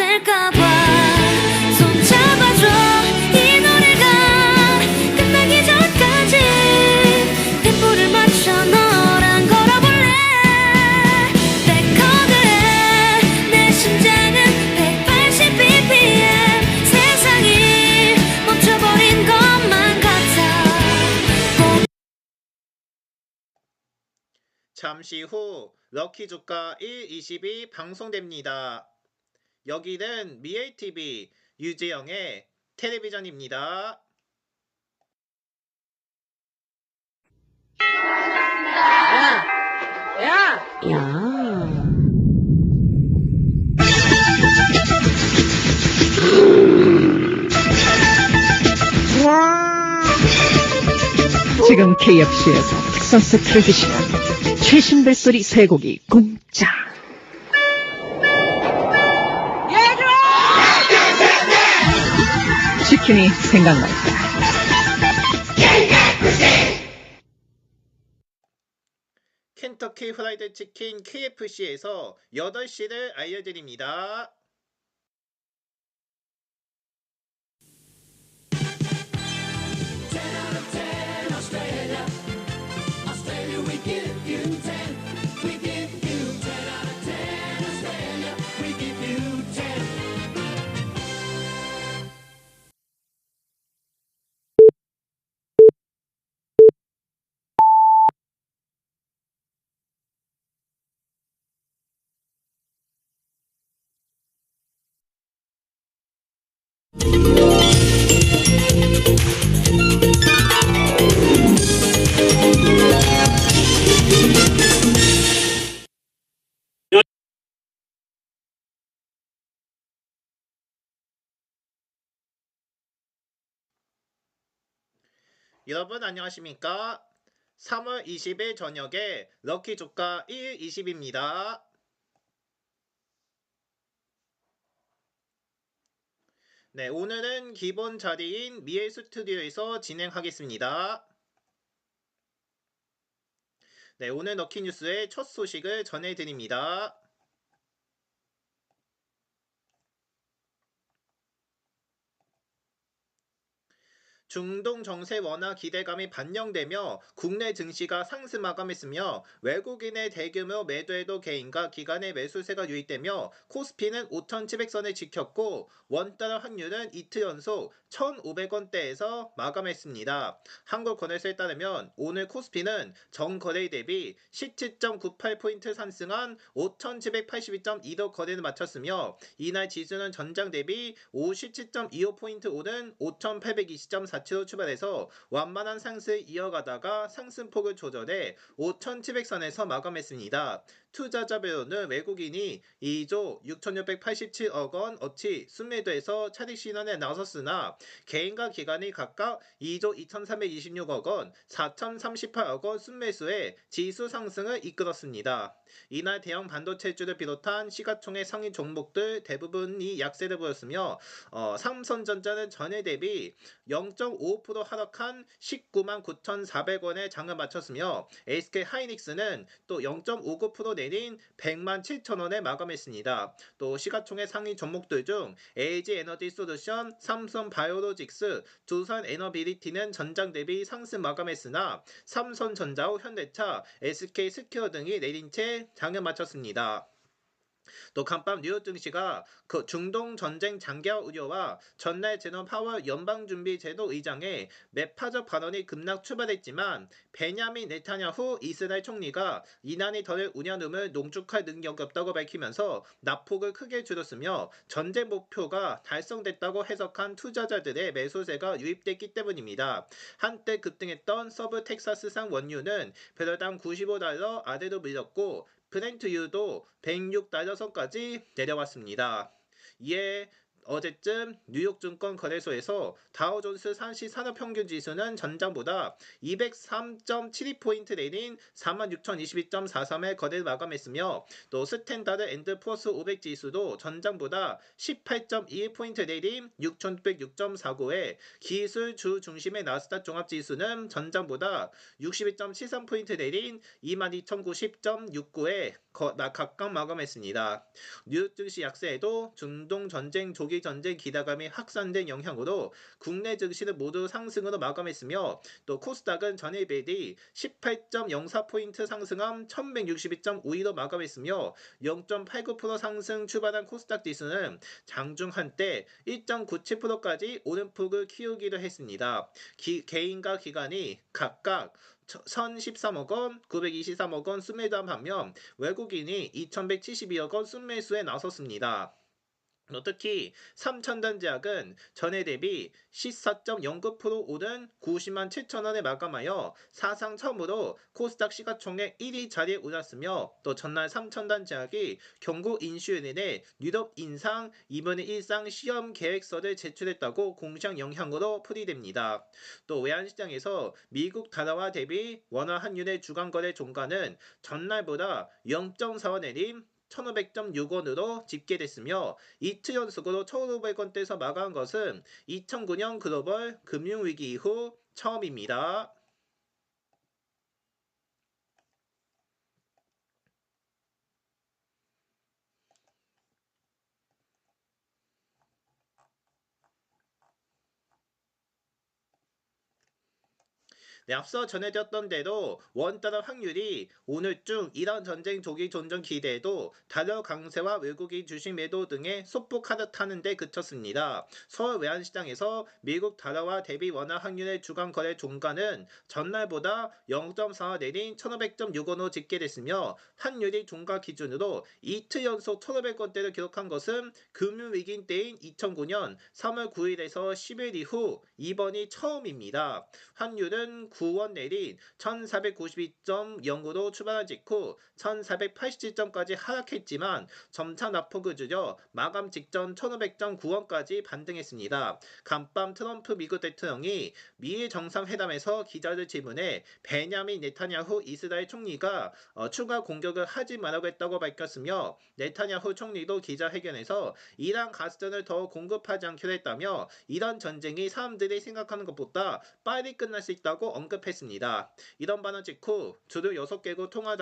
될까봐 손 잡아줘. 이 노래가 끝나기 전까지 템포를 맞춰 너랑 걸어볼래. 레코드에 내 심장은 180bpm. 세상이 멈춰버린 것만 같아. 잠시 후 럭키 조카 1, 22 방송됩니다. 여기는 미에이TV 유재영의 텔레비전입니다. 지금 KFC에서 텍사스 트레디셔널 최신 뱃소리 쇠고기 공짜. 치킨이 생각날 때. 켄터키 프라이드 치킨 KFC에서 8시를 알려드립니다. 여러분 안녕하십니까? 3월 20일 저녁에 럭키 조카 1, 20입니다. 네, 오늘은 기본 자리인 미엘 스튜디오에서 진행하겠습니다. 네, 오늘 럭키 뉴스의 첫 소식을 전해드립니다. 중동 정세 완화 기대감이 반영되며 국내 증시가 상승 마감했으며 외국인의 대규모 매도에도 개인과 기관의 매수세가 유입되며 코스피는 5,700선을 지켰고 원달러 환율은 이틀 연속 1,500원대에서 마감했습니다. 한국거래소에 따르면 오늘 코스피는 전거래일 대비 17.98포인트 상승한 5,782.2도 거래를 마쳤으며 이날 지수는 전장 대비 57.25포인트 오른 5,820.4 4치로 출발해서 완만한 상승을 이어가다가 상승폭을 조절해 5,700선에서 마감했습니다. 투자자별로는 외국인이 2조 6,687억 원 어치 순매도에서 차익 실현에 나섰으나 개인과 기관이 각각 2조 2,326억 원, 4,038억 원 순매수에 지수 상승을 이끌었습니다. 이날 대형 반도체주를 비롯한 시가총액 상위 종목들 대부분이 약세를 보였으며 삼성전자는 전일 대비 0.5% 하락한 199만 9,400원에 장을 마쳤으며 SK하이닉스는 또 0.59% 내린 100만 7천원에 마감했습니다. 또 시가총액 상위 종목들 중 LG에너지솔루션, 삼성바이오로직스, 두산에너비리티는 전장 대비 상승 마감했으나 삼성전자, 현대차, SK스퀘어 등이 내린 채 장을 마쳤습니다. 또 간밤 뉴욕 증시가 그 중동 전쟁 장기화 우려와 전날 제롬 파월 연방준비제도 의장의 매파적 발언이 급락 출발했지만 베냐민 네타냐후 이스라엘 총리가 이란이 덜 우려움을 농축할 능력이 없다고 밝히면서 낙폭을 크게 줄였으며 전쟁 목표가 달성됐다고 해석한 투자자들의 매수세가 유입됐기 때문입니다. 한때 급등했던 서브 텍사스산 원유는 배럴당 95달러 아래로 밀렸고 브렌트유도 106달러 선까지 내려왔습니다. 이에 어제쯤 뉴욕 증권 거래소에서 다우존스 산시 산업평균지수는 전장보다 203.72포인트 내린 46,022.43의 거래를 마감했으며 또 스탠다드 앤드 포스 500 지수도 전장보다 18.21포인트 내린 6,606.49에 기술주 중심의 나스닥 종합지수는 전장보다 62.73포인트 내린 22,090.69에 각각 마감했습니다. 뉴욕 증시 약세에도 중동 전쟁, 조기 전쟁 기대감이 확산된 영향으로 국내 증시는 모두 상승으로 마감했으며 또 코스닥은 전일 대비 18.04포인트 상승함 1162.52로 마감했으며 0.89% 상승 출발한 코스닥 지수는 장중 한때 1.97%까지 오름폭을 키우기도 했습니다. 개인과 기관이 각각 1,013억 원, 923억 원 순매도한 반면 외국인이 2,172억 원 순매수에 나섰습니다. 특히 3천 제약은 전해 대비 14.09% 오른 90만 7천 원에 마감하여 사상 처음으로 코스닥 시가총액 1위 자리에 올랐으며 또 전날 3천 제약이 경고 인슈인의 유럽 인상 2분의 1상 시험 계획서를 제출했다고 공시한 영향으로 풀이됩니다. 또 외환시장에서 미국 달러화 대비 원화 환율의 주간거래 종가는 전날보다 0.4원 내림 1,500.6원으로 집계됐으며 이틀 연속으로 1,500원대에서 마감한 것은 2009년 글로벌 금융위기 이후 처음입니다. 네, 앞서 전해드렸던 대로 원달러 확률이 오늘중 이란 전쟁 조기 존전 기대에도 달러 강세와 외국인 주식 매도 등의 소폭 하락하는 데 그쳤습니다. 서울 외환시장에서 미국 달러와 대비 원화 확률의 주간 거래 종가는 전날보다 0.4원 내린 1,500.6원으로 집계됐으며 환율이 종가 기준으로 이틀 연속 1,500원대를 기록한 것은 금융위기 때인 2009년 3월 9일에서 10일 이후 이번이 처음입니다. 환율은 9원 내린 1492.0으로 출발한 직후 1487점까지 하락했지만 점차 낙폭을 줄여 마감 직전 1500.9원까지 반등했습니다. 간밤 트럼프 미국 대통령이 미일 정상회담에서 기자들 질문에 베냐민 네타냐후 이스라엘 총리가 추가 공격을 하지 말라고 했다고 밝혔으며 네타냐후 총리도 기자회견에서 이란 가스전을 더 공급하지 않기로 했다며 이런 전쟁이 사람들이 생각하는 것보다 빨리 끝날 수 있다고 언급했습니다. 이런 발언 직후 주요 6개국 통화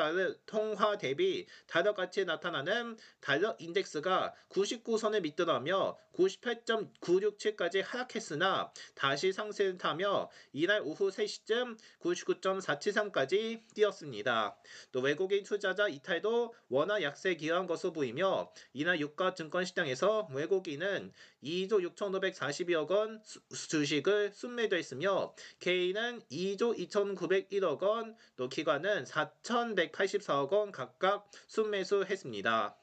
대비 달러 가치에 나타나는 달러 인덱스가 99선을 밑돌아며 98.967까지 하락했으나 다시 상승을 타며 이날 오후 3시쯤 99.473까지 뛰었습니다. 또 외국인 투자자 이탈도 원화 약세에 기여한 것으로 보이며 이날 유가 증권시장에서 외국인은 2조 6,542억 원 주식을 순매도했으며 개인은 2조 2,901억 원, 또 기관은 4,184억 원 각각 순매수했습니다.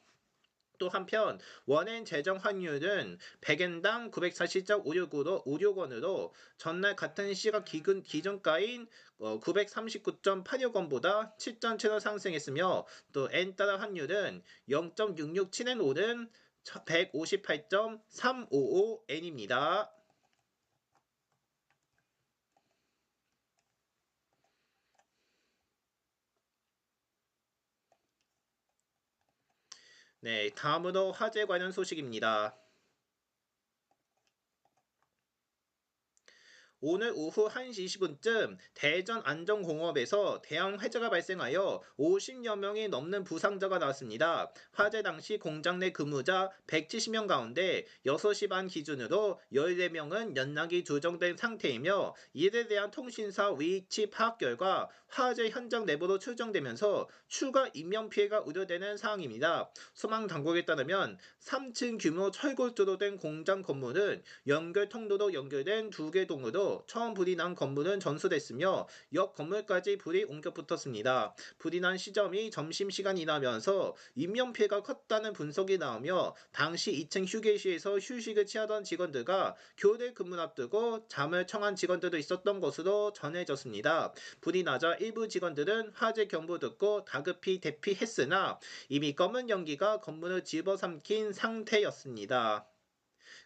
또 한편 원엔 재정 환율은 100엔당 940.56원으로 전날 같은 시각 기준가인 939.86원보다 7.7원 상승했으며 또 엔달러 환율은 0.667엔 오른 158.355엔입니다. 네, 다음으로 화재 관련 소식입니다. 오늘 오후 1시 20분쯤 대전 안전공업에서 대형 화재가 발생하여 50여 명이 넘는 부상자가 나왔습니다. 화재 당시 공장 내 근무자 170명 가운데 6시 반 기준으로 14명은 연락이 조정된 상태이며 이에 대한 통신사 위치 파악 결과 화재 현장 내부로 추정되면서 추가 인명피해가 우려되는 상황입니다. 소방당국에 따르면 3층 규모 철골조로 된 공장 건물은 연결 통로로 연결된 2개 동으로 처음 불이 난 건물은 전수됐으며 옆 건물까지 불이 옮겨 붙었습니다. 불이 난 시점이 점심시간이라면서 인명피해가 컸다는 분석이 나오며 당시 2층 휴게실에서 휴식을 취하던 직원들과 교대 근무를 앞두고 잠을 청한 직원들도 있었던 것으로 전해졌습니다. 불이 나자 일부 직원들은 화재 경보 듣고 다급히 대피했으나 이미 검은 연기가 건물을 집어삼킨 상태였습니다.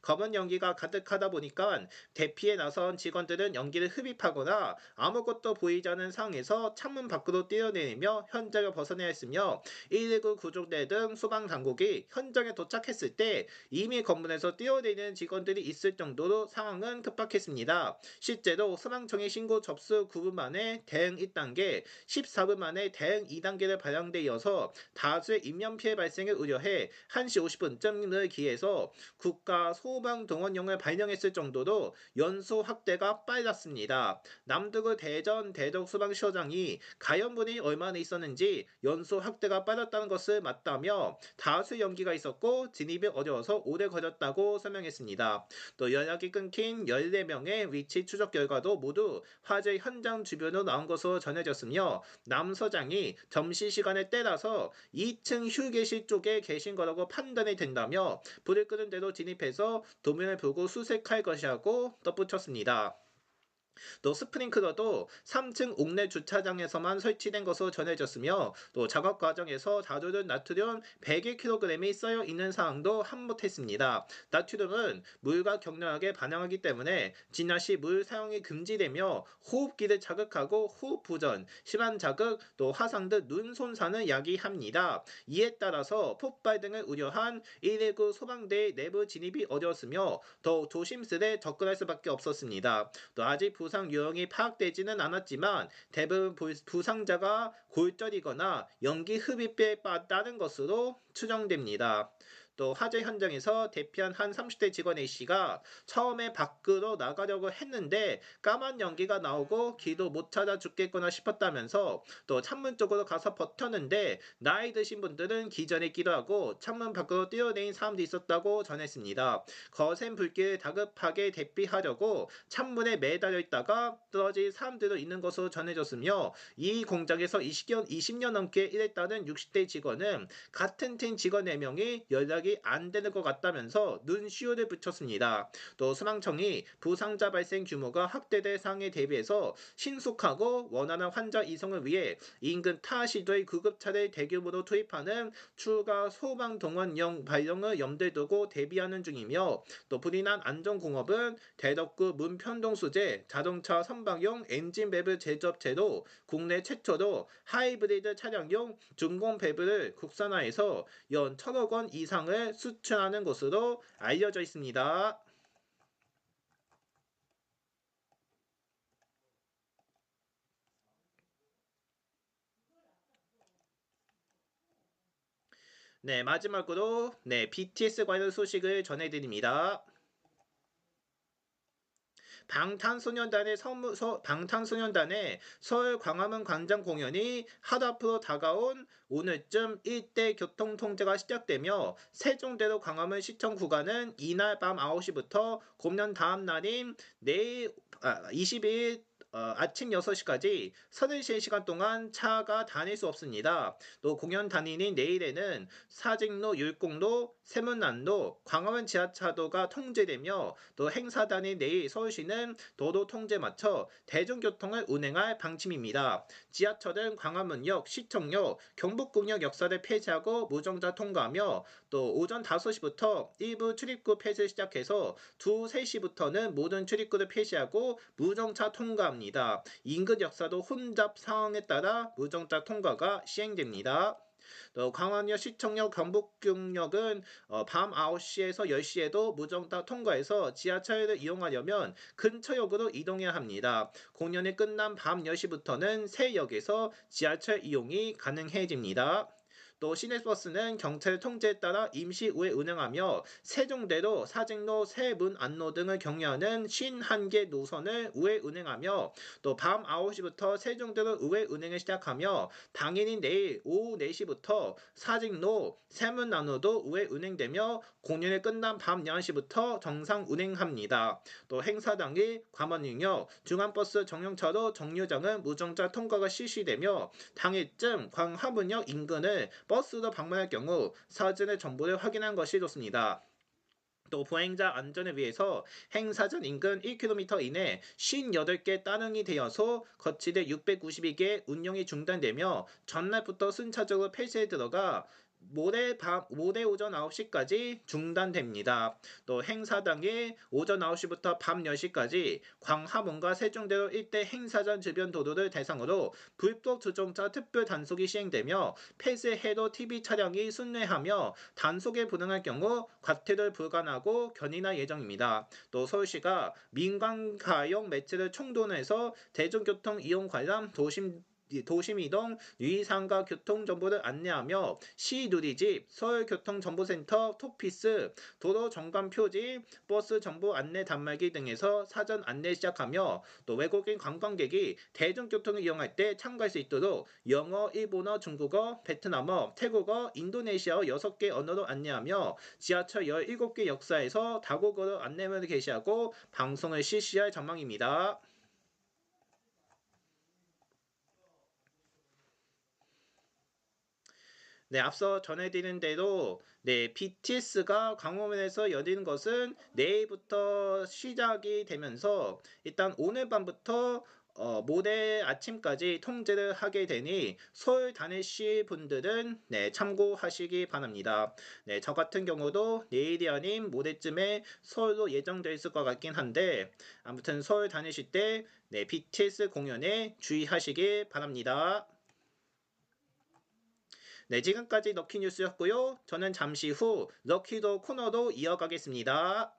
검은 연기가 가득하다 보니까 대피에 나선 직원들은 연기를 흡입하거나 아무것도 보이지 않는 상황에서 창문 밖으로 뛰어내리며 현장을 벗어나야 했으며 119 구조대 등 소방당국이 현장에 도착했을 때 이미 건물에서 뛰어내리는 직원들이 있을 정도로 상황은 급박했습니다. 실제로 소방청의 신고 접수 9분 만에 대응 1단계, 14분 만에 대응 2단계를 발령돼 이어서 다수의 인명피해 발생을 우려해 1시 50분쯤을 기해서 국가 소방동원령을 발령했을 정도로 연소 확대가 빨랐습니다. 남두구 대전 대덕소방시장이 가연분이 얼마나 있었는지 연소 확대가 빨랐다는 것을 맞다며 다수 연기가 있었고 진입이 어려워서 오래 걸렸다고 설명했습니다. 또 연락이 끊긴 14명의 위치 추적 결과도 모두 화재 현장 주변으로 나온 것으로 전해졌으며 남 서장이 점심시간에 때라서 2층 휴게실 쪽에 계신 거라고 판단이 된다며 불을 끄는 대로 진입해서 도면을 보고 수색할 것이라고 덧붙였습니다. 또 스프링클러도 3층 옥내 주차장에서만 설치된 것으로 전해졌으며 또 작업 과정에서 다루는 나트륨 101kg이 쌓여 있는 사항도 함몰했습니다. 나트륨은 물과 격렬하게 반응하기 때문에 진화 시 물 사용이 금지되며 호흡기를 자극하고 호흡 부전, 심한 자극, 또 화상 등 눈 손상을 야기합니다. 이에 따라서 폭발 등을 우려한 119 소방대의 내부 진입이 어려웠으며 더욱 조심스레 접근할 수밖에 없었습니다. 또 아직 부상 유형이 파악되지는 않았지만 대부분 부상자가 골절이거나 연기 흡입에 따른 것으로 추정됩니다. 또 화재 현장에서 대피한 한 30대 직원 A씨가 처음에 밖으로 나가려고 했는데 까만 연기가 나오고 길도 못 찾아 죽겠구나 싶었다면서 또 창문 쪽으로 가서 버텼는데 나이 드신 분들은 기절했기도 하고 창문 밖으로 뛰어내린 사람도 있었다고 전했습니다. 거센 불길을 다급하게 대피하려고 창문에 매달려 있다가 떨어진 사람들도 있는 것으로 전해졌으며 이 공장에서 20년 넘게 일했다는 60대 직원은 같은 팀 직원 4명이 연락이 안 되는 것 같다면서 눈시울을 붙였습니다. 또 소방청이 부상자 발생 규모가 확대될 상황에 대비해서 신속하고 원활한 환자 이송을 위해 인근 타 시도의 구급차를 대규모로 투입하는 추가 소방동원령 발령을 염두에 두고 대비하는 중이며 또 불이 난 안전공업은 대덕구 문편동 소재 자동차 선박용 엔진 밸브 제조업체로 국내 최초로 하이브리드 차량용 중공 밸브를 국산화해서 연 1,000억 원 이상을 수출하는 것으로 알려져 있습니다. 네, 마지막으로 BTS 관련 소식을 전해드립니다. 방탄소년단의 서울 광화문 광장 공연이 하루 앞으로 다가온 오늘쯤 일대 교통 통제가 시작되며 세종대로 광화문 시청 구간은 이날 밤 9시부터 공연 다음 날인 내일 22일 아침 6시까지 33시간 동안 차가 다닐 수 없습니다. 또 공연 단위인 내일에는 사직로, 율곡로, 세문안로, 광화문 지하차도가 통제되며 또 행사 단위 내일 서울시는 도로 통제 맞춰 대중교통을 운행할 방침입니다. 지하철은 광화문역, 시청역, 경복궁역 역사를 폐지하고 무정차 통과하며 또 오전 5시부터 일부 출입구 폐쇄를 시작해서 3시부터는 모든 출입구를 폐쇄하고 무정차 통과합니다. 인근 역사도 혼잡 상황에 따라 무정차 통과가 시행됩니다. 또 광화문역, 시청역, 경복궁역은 밤 9시에서 10시에도 무정차 통과해서 지하철을 이용하려면 근처역으로 이동해야 합니다. 공연이 끝난 밤 10시부터는 새 역에서 지하철 이용이 가능해집니다. 또 시내버스는 경찰 통제에 따라 임시 우회 운행하며 세종대로, 사직로, 세문안로 등을 경유하는 51개 노선을 우회 운행하며 또 밤 9시부터 세종대로 우회 운행을 시작하며 당일인 내일 오후 4시부터 사직로, 세문안로도 우회 운행되며 공연이 끝난 밤 11시부터 정상 운행합니다. 또 행사 당일 광화문역, 중앙버스 정류차로 정류장은 무정차 통과가 실시되며 당일쯤 광화문역 인근을 버스로 방문할 경우 사전의 정보를 확인한 것이 좋습니다. 또 보행자 안전을 위해서 행사장 인근 1km 이내 58개 따릉이 되어서 거치대 692개 운영이 중단되며 전날부터 순차적으로 폐쇄에 들어가 모레 오전 9시까지 중단됩니다. 또 행사 당일 오전 9시부터 밤 10시까지 광화문과 세종대로 일대 행사장 주변 도로를 대상으로 불법 주정차 특별 단속이 시행되며 폐쇄해도 TV 차량이 순례하며 단속에 불응할 경우 과태료를 부과하고 견인할 예정입니다. 또 서울시가 민간가용 매체를 총동원해서 대중교통 이용 관련 도심이동 유의사항과 교통정보를 안내하며 시누리집, 서울교통정보센터, 톡피스, 도로정관표지, 버스 정보 안내 단말기 등에서 사전 안내 시작하며 또 외국인 관광객이 대중교통을 이용할 때 참가할 수 있도록 영어, 일본어, 중국어, 베트남어, 태국어, 인도네시아어 6개 언어로 안내하며 지하철 17개 역사에서 다국어로 안내문을 게시하고 방송을 실시할 전망입니다. 네, 앞서 전해드린 대로 BTS가 광화문에서 열리는 것은 내일부터 시작이 되면서 일단 오늘 밤부터 모레 아침까지 통제를 하게 되니 서울 다니실 분들은 참고하시기 바랍니다. 저 같은 경우도 내일이 아닌 모레쯤에 서울로 예정되어 있을 것 같긴 한데 아무튼 서울 다니실 때 BTS 공연에 주의하시기 바랍니다. 지금까지 럭키뉴스였고요. 저는 잠시 후 럭키도 코너로 이어가겠습니다.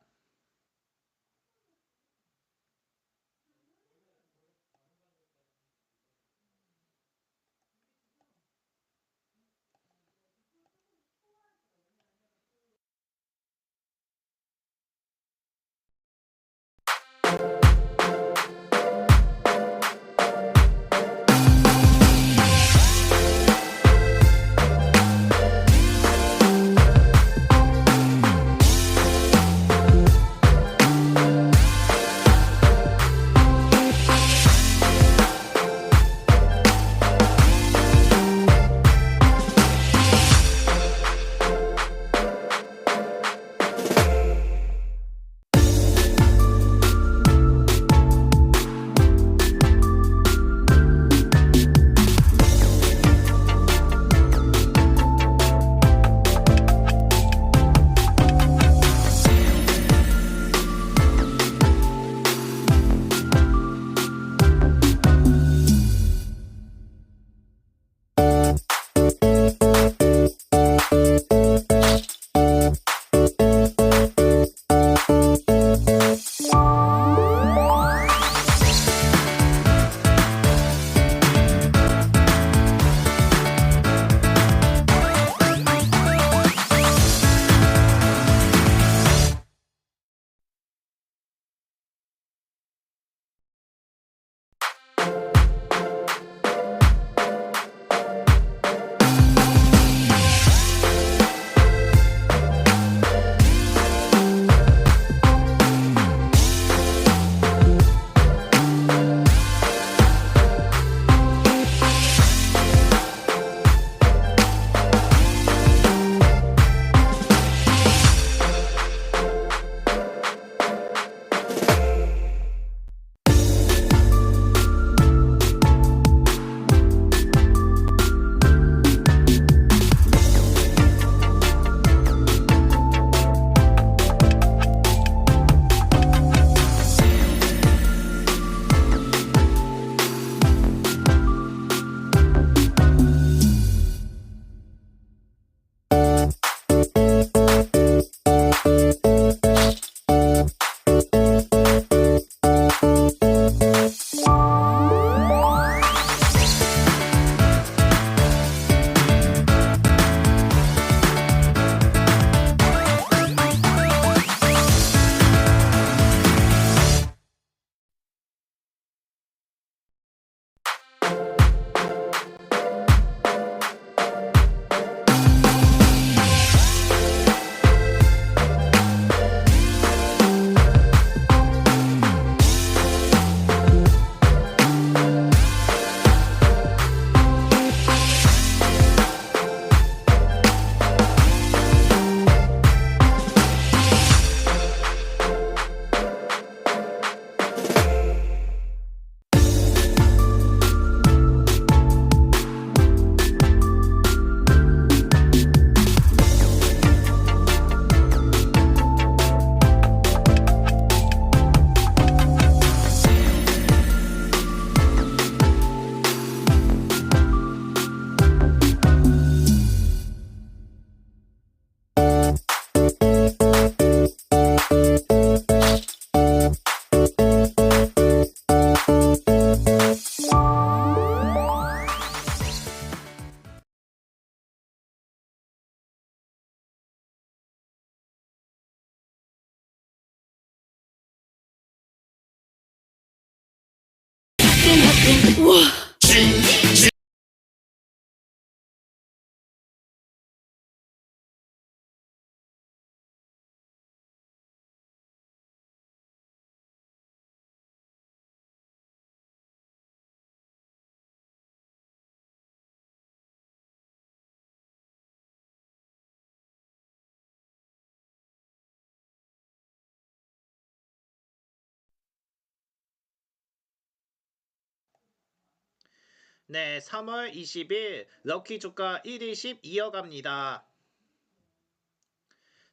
네, 3월 20일 럭키 주가 1일씩 이어갑니다.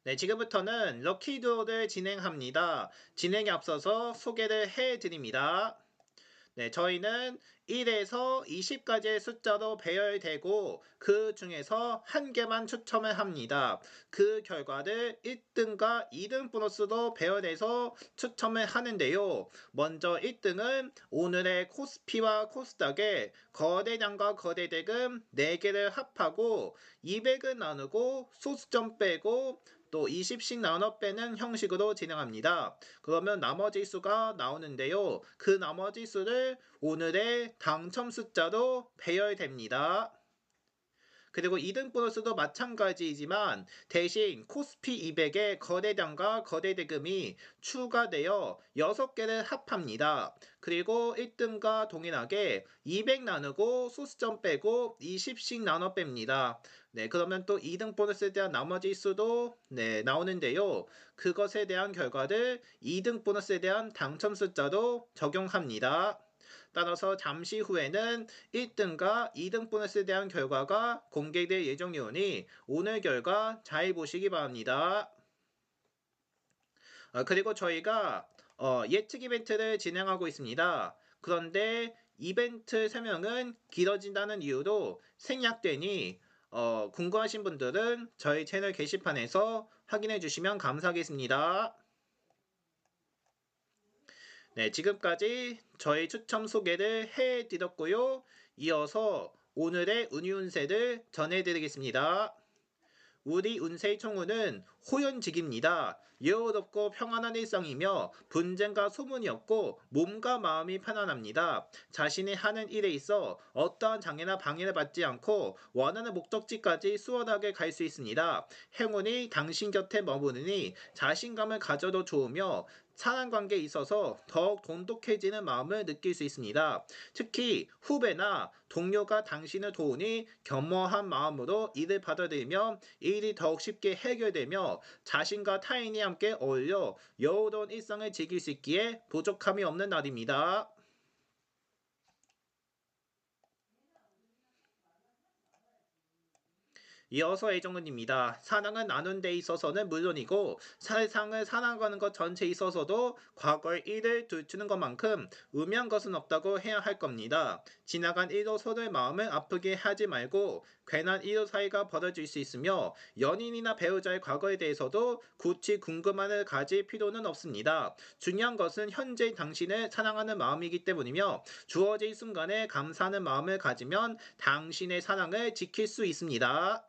네, 지금부터는 럭키 드로우를 진행합니다. 진행에 앞서서 소개를 해드립니다. 네, 저희는 1에서 20까지의 숫자로 배열되고 그 중에서 한 개만 추첨을 합니다. 그 결과를 1등과 2등 보너스로 배열해서 추첨을 하는데요. 먼저 1등은 오늘의 코스피와 코스닥의 거래량과 거래대금 4개를 합하고 200을 나누고 소수점 빼고 또 20씩 나눠 빼는 형식으로 진행합니다. 그러면 나머지 수가 나오는데요. 그 나머지 수를 오늘의 당첨 숫자로 배열됩니다. 그리고 2등 보너스도 마찬가지이지만 대신 코스피 200의 거래량과 거래대금이 추가되어 6개를 합합니다. 그리고 1등과 동일하게 200 나누고 소수점 빼고 20씩 나눠 뺍니다. 네, 그러면 또 2등 보너스에 대한 나머지 수도 나오는데요. 그것에 대한 결과를 2등 보너스에 대한 당첨 숫자로 적용합니다. 따라서 잠시 후에는 1등과 2등 보너스에 대한 결과가 공개될 예정이오니 오늘 결과 잘 보시기 바랍니다. 그리고 저희가 예측 이벤트를 진행하고 있습니다. 그런데 이벤트 설명은 길어진다는 이유로 생략되니 궁금하신 분들은 저희 채널 게시판에서 확인해 주시면 감사하겠습니다. 네, 지금까지 저희 추첨 소개를 해드렸고요. 이어서 오늘의 운이 운세를 전해드리겠습니다. 우리 운세의 총우는 호연직입니다. 여유롭고 평안한 일상이며 분쟁과 소문이 없고 몸과 마음이 편안합니다. 자신이 하는 일에 있어 어떠한 장애나 방해를 받지 않고 원하는 목적지까지 수월하게 갈 수 있습니다. 행운이 당신 곁에 머무르니 자신감을 가져도 좋으며 사람관계에 있어서 더욱 돈독해지는 마음을 느낄 수 있습니다. 특히 후배나 동료가 당신을 도우니 겸허한 마음으로 일을 받아들이면 일이 더욱 쉽게 해결되며 자신과 타인이 함께 어울려 여유로운 일상을 즐길 수 있기에 부족함이 없는 날입니다. 이어서 애정은입니다. 사랑을 나눈 데 있어서는 물론이고 세상을 살아가는 것 전체에 있어서도 과거의 일을 들추는 것만큼 의미한 것은 없다고 해야 할 겁니다. 지나간 일로 서로의 마음을 아프게 하지 말고 괜한 일로 사이가 벌어질 수 있으며 연인이나 배우자의 과거에 대해서도 굳이 궁금함을 가질 필요는 없습니다. 중요한 것은 현재 당신을 사랑하는 마음이기 때문이며 주어진 순간에 감사하는 마음을 가지면 당신의 사랑을 지킬 수 있습니다.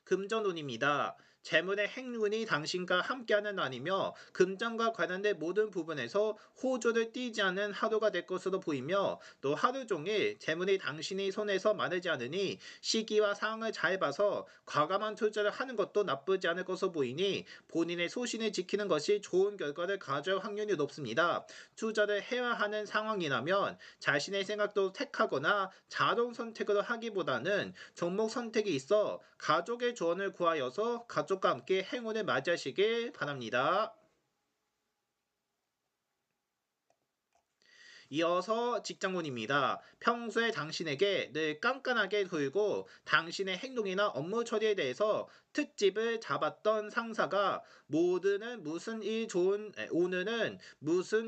금전운입니다. 재물의 행운이 당신과 함께하는 날이며 금전과 관련된 모든 부분에서 호조를 띠지 않은 하루가 될 것으로 보이며 또 하루 종일 재물이 당신의 손에서 마르지 않으니 시기와 상황을 잘 봐서 과감한 투자를 하는 것도 나쁘지 않을 것으로 보이니 본인의 소신을 지키는 것이 좋은 결과를 가져올 확률이 높습니다. 투자를 해야 하는 상황이라면 자신의 생각도 택하거나 자동 선택으로 하기보다는 종목 선택이 있어 가족의 조언을 구하여서 가족과 함께 행운을 맞이하시길 바랍니다. 이어서 직장운입니다. 평소에 당신에게 늘 깐깐하게 굴고 당신의 행동이나 업무 처리에 대해서 특집을 잡았던 상사가 오늘은 무슨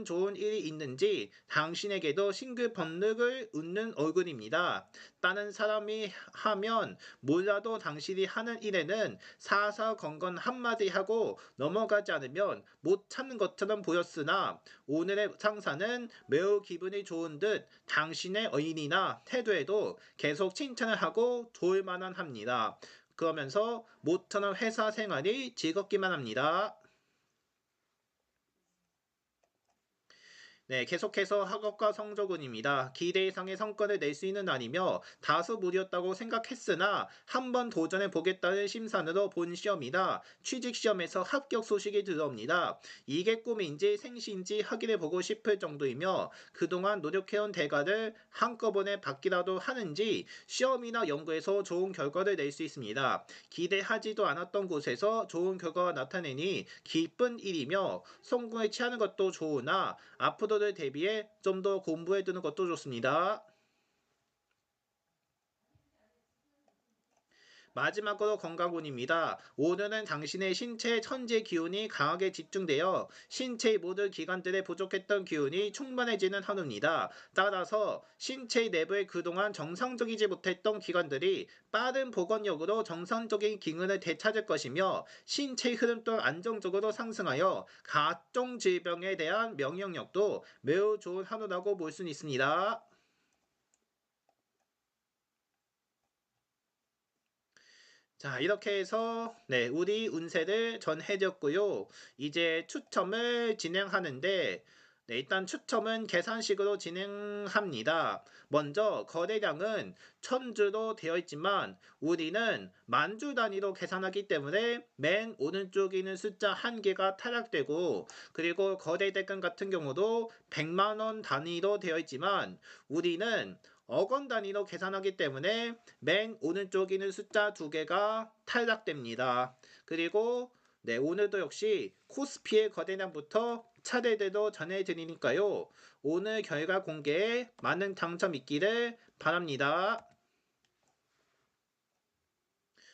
좋은 일이 있는지 당신에게도 싱글벙글 웃는 얼굴입니다. 다른 사람이 하면 몰라도 당신이 하는 일에는 사사건건 한마디 하고 넘어가지 않으면 못 참는 것처럼 보였으나 오늘의 상사는 매우 기분이 좋은 듯 당신의 어인이나 태도에도 계속 칭찬을 하고 좋을 만한 합니다. 그러면서 모처럼 회사 생활이 즐겁기만 합니다. 네, 계속해서 학업과 성적운입니다. 기대 이상의 성과를 낼 수 있는 날이며 다소 무리였다고 생각했으나 한번 도전해 보겠다는 심산으로 본 시험이다. 취직시험에서 합격 소식이 들어옵니다. 이게 꿈인지 생시인지 확인해 보고 싶을 정도이며 그동안 노력해온 대가를 한꺼번에 받기라도 하는지 시험이나 연구에서 좋은 결과를 낼 수 있습니다. 기대하지도 않았던 곳에서 좋은 결과가 나타내니 기쁜 일이며 성공에 취하는 것도 좋으나 앞으로를 대비해 좀 더 공부해 두는 것도 좋습니다. 마지막으로 건강운입니다. 오늘은 당신의 신체 천재 기운이 강하게 집중되어 신체의 모든 기관들에 부족했던 기운이 충만해지는 하루입니다. 따라서 신체 내부에 그동안 정상적이지 못했던 기관들이 빠른 복원력으로 정상적인 기능을 되찾을 것이며 신체의 흐름 또한 안정적으로 상승하여 각종 질병에 대한 면역력도 매우 좋은 하루라고 볼 수 있습니다. 자, 이렇게 해서 우리 운세를 전해드렸고요. 이제 추첨을 진행하는데 일단 추첨은 계산식으로 진행합니다. 먼저 거래량은 1000주로 되어 있지만 우리는 만주 단위로 계산하기 때문에 맨 오른쪽에 있는 숫자 1개가 탈락되고, 그리고 거래대금 같은 경우도 100만원 단위로 되어 있지만 우리는 억원 단위로 계산하기 때문에 맨 오른쪽에 있는 숫자 2개가 탈락됩니다. 그리고 오늘도 역시 코스피의 거래량부터 차례대로 전해드리니까요. 오늘 결과 공개에 많은 당첨 있기를 바랍니다.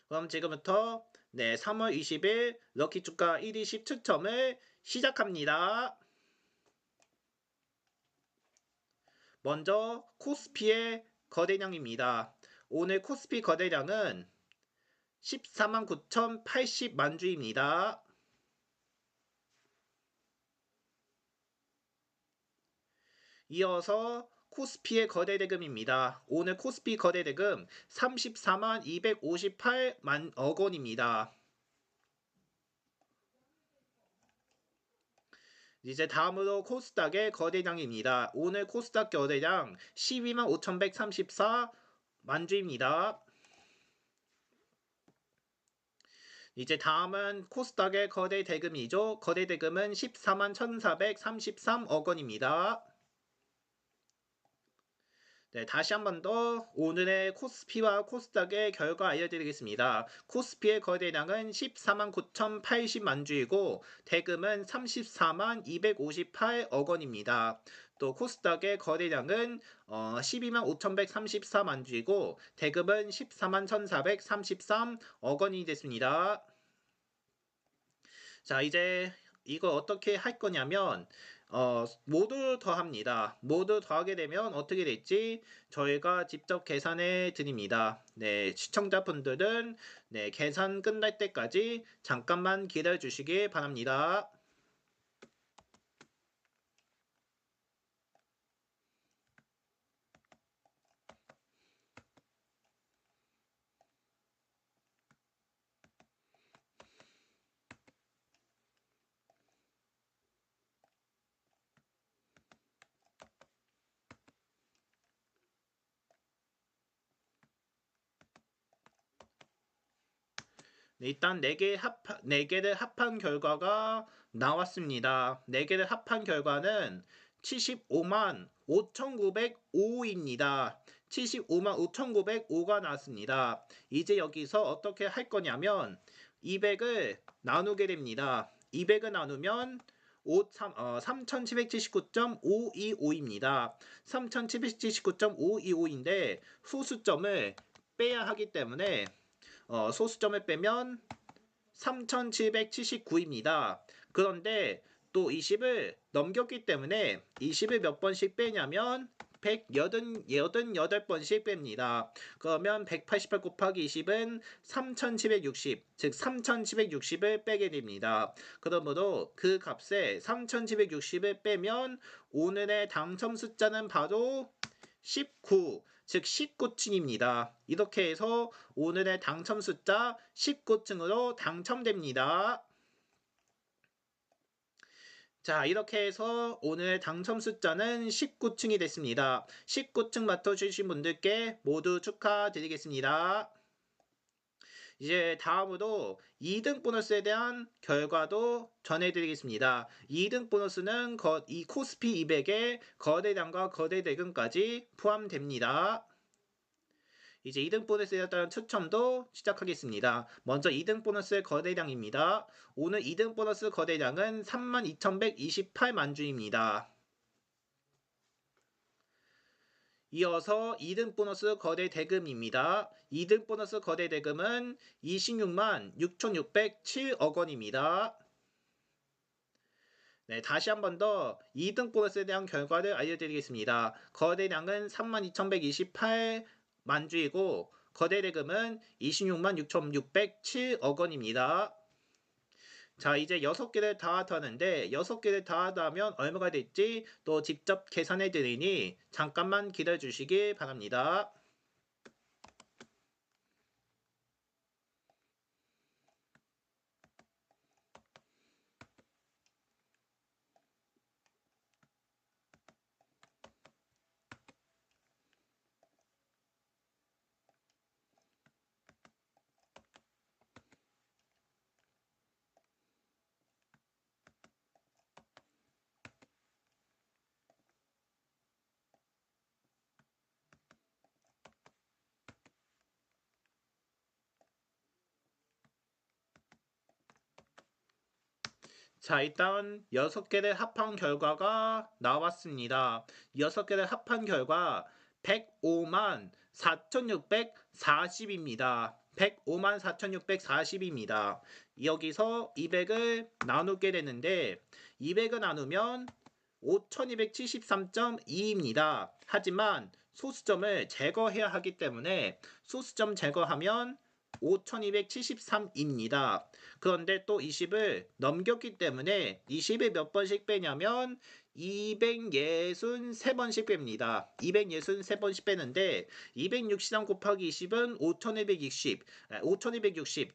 그럼 지금부터 3월 20일 럭키주가 120 추첨을 시작합니다. 먼저 코스피의 거래량입니다. 오늘 코스피 거래량은 14만 9,080만 주입니다. 이어서 코스피의 거래대금입니다. 오늘 코스피 거래대금 34만 258만 원입니다. 이제 다음으로 코스닥의 거래량입니다. 오늘 코스닥 거래량 12만 5,134만 주입니다. 이제 다음은 코스닥의 거래대금이죠. 거래대금은 14만 1,433억 원입니다. 다시 한 번 더 오늘의 코스피와 코스닥의 결과 알려드리겠습니다. 코스피의 거래량은 14만 9,080만 주이고 대금은 34만 258억 원입니다. 또 코스닥의 거래량은 12만 5,134만 주이고 대금은 14만 1,433억 원이 됐습니다. 자, 이제 이거 어떻게 할 거냐면 모두 더합니다. 모두 더하게 되면 어떻게 될지 저희가 직접 계산해 드립니다. 시청자분들은 계산 끝날 때까지 잠깐만 기다려 주시기 바랍니다. 일단 4개를 합한 결과가 나왔습니다. 4개를 합한 결과는 75만 5,905입니다. 75만 5,905가 나왔습니다. 이제 여기서 어떻게 할 거냐면 200을 나누게 됩니다. 200을 나누면 3,779.525입니다. 3,779.525인데 후수점을 빼야 하기 때문에 소수점을 빼면 3,779입니다. 그런데 또 20을 넘겼기 때문에 20을 몇 번씩 빼냐면 188번씩 뺍니다. 그러면 188 곱하기 20은 3,760, 즉 3,760을 빼게 됩니다. 그러므로 그 값에 3,760을 빼면 오늘의 당첨 숫자는 바로 19, 즉 19층입니다. 이렇게 해서 오늘의 당첨 숫자 19층으로 당첨됩니다. 자, 이렇게 해서 오늘 당첨 숫자는 19층이 됐습니다. 19층 맡아주신 분들께 모두 축하드리겠습니다. 이제 다음으로 2등 보너스에 대한 결과도 전해드리겠습니다. 2등 보너스는 이 코스피 200의 거래량과 거래 대금까지 포함됩니다. 이제 2등 보너스에 따른 추첨도 시작하겠습니다. 먼저 2등 보너스의 거래량입니다. 오늘 2등 보너스 거래량은 32,128만 주입니다. 이어서 2등 보너스 거래 대금입니다. 2등 보너스 거래 대금은 26만 6,607억 원입니다. 네, 다시 한 번 더 2등 보너스에 대한 결과를 알려드리겠습니다. 거래량은 32,128만 주이고 거래 대금은 26만 6,607억 원입니다. 자, 이제 6개를 다 하는데 6개를 다 하면 얼마가 될지 또 직접 계산해 드리니 잠깐만 기다려 주시길 바랍니다. 자, 일단 6개를 합한 결과가 나왔습니다. 6개를 합한 결과 105만 4,640입니다. 105만 4,640입니다. 여기서 200을 나누게 되는데 200을 나누면 5,273.2입니다. 하지만 소수점을 제거해야 하기 때문에 소수점 제거하면 5,273입니다. 그런데 또 20을 넘겼기 때문에 20을 몇 번씩 빼냐면 263번씩 뺍니다. 263번씩 빼는데 263 곱하기 20은 5,260,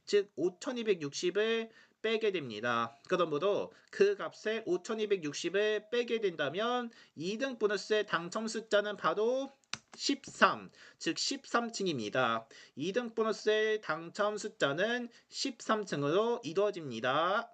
즉 5,260을 빼게 됩니다. 그러므로 그 값에 5,260을 빼게 된다면 2등 보너스의 당첨 숫자는 바로 13, 즉 13층입니다. 2등 보너스의 당첨 숫자는 13층으로 이루어집니다.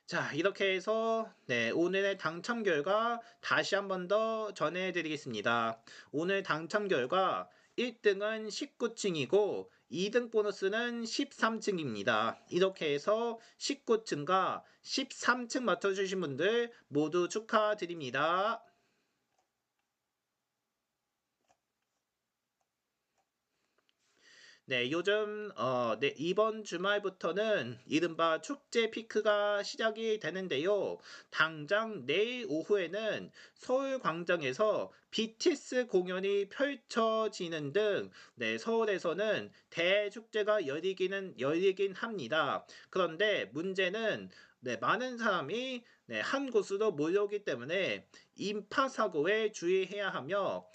자, 이렇게 해서 오늘의 당첨 결과 다시 한 번 더 전해드리겠습니다. 오늘 당첨 결과 1등은 19층이고 2등 보너스는 13층입니다. 이렇게 해서 19층과 13층 맞춰주신 분들 모두 축하드립니다. 네, 요즘 이번 주말부터는 이른바 축제 피크가 시작이 되는데요. 당장 내일 오후에는 서울 광장에서 BTS 공연이 펼쳐지는 등 서울에서는 대축제가 열리긴 합니다. 그런데 문제는 많은 사람이 한 곳으로 몰려오기 때문에 인파 사고에 주의해야 하며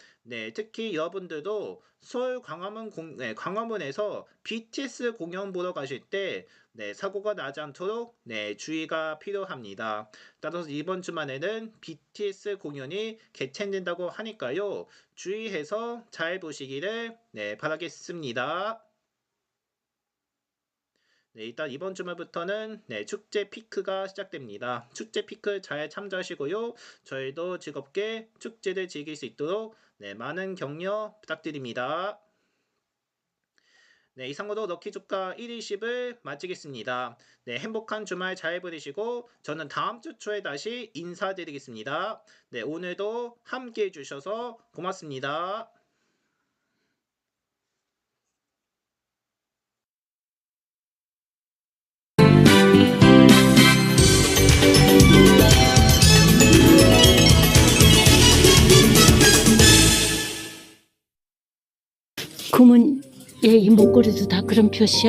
특히 여러분들도 서울 광화문에서 BTS 공연 보러 가실 때 사고가 나지 않도록 주의가 필요합니다. 따라서 이번 주말에는 BTS 공연이 개최된다고 하니까요. 주의해서 잘 보시기를 바라겠습니다. 일단 이번 주말부터는 축제 피크가 시작됩니다. 축제 피크 잘 참조하시고요. 저희도 즐겁게 축제를 즐길 수 있도록 많은 격려 부탁드립니다. 이상으로 럭키조카 120을 마치겠습니다. 행복한 주말 잘 보내시고 저는 다음 주 초에 다시 인사드리겠습니다. 오늘도 함께 해주셔서 고맙습니다. 그러면 얘 이 목걸이도 다 그런 표시야?